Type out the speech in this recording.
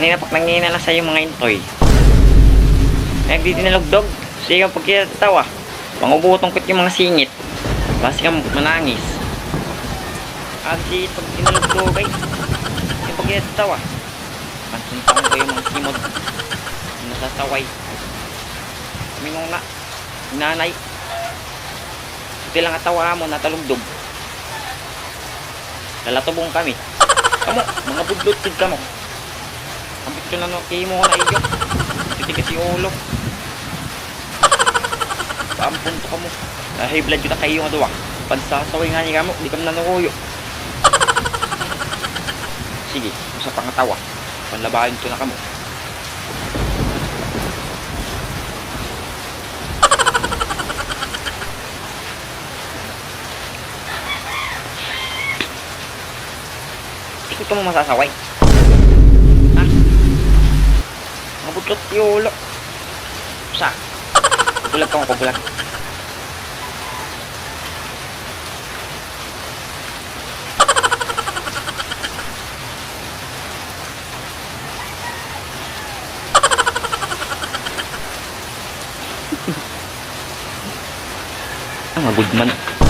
Kanina pak nangina lang sa'yo mga intoy. Nagdi dinalugdog. Sige pag kinatawa. Pangubutong kot yung mga singit. Basi ka manangis. Kasi pag dinalugdog ay. Yung pag kinatawa. Pansuntang ko yung mga simod. Nasasaway. Kami nung nanay. Ito lang atawa mo natalugdog. Lalatubong kami. Kamu, mga budlotid ka mo. Ang pito na no, kimo ko na iyo. Titigas yung ulo. Paampunto ka mo. High blood yun na kayo nga duwa. Pansasaway nga niya mo, di ka nanukuyo. Sige, sa pangatawa. Panlabahin ito na ka mo. Ito mo masasaway. Ha? Mabutlot yung ulo. Sa? Pabulag ka mo, pabulag. Ang good man.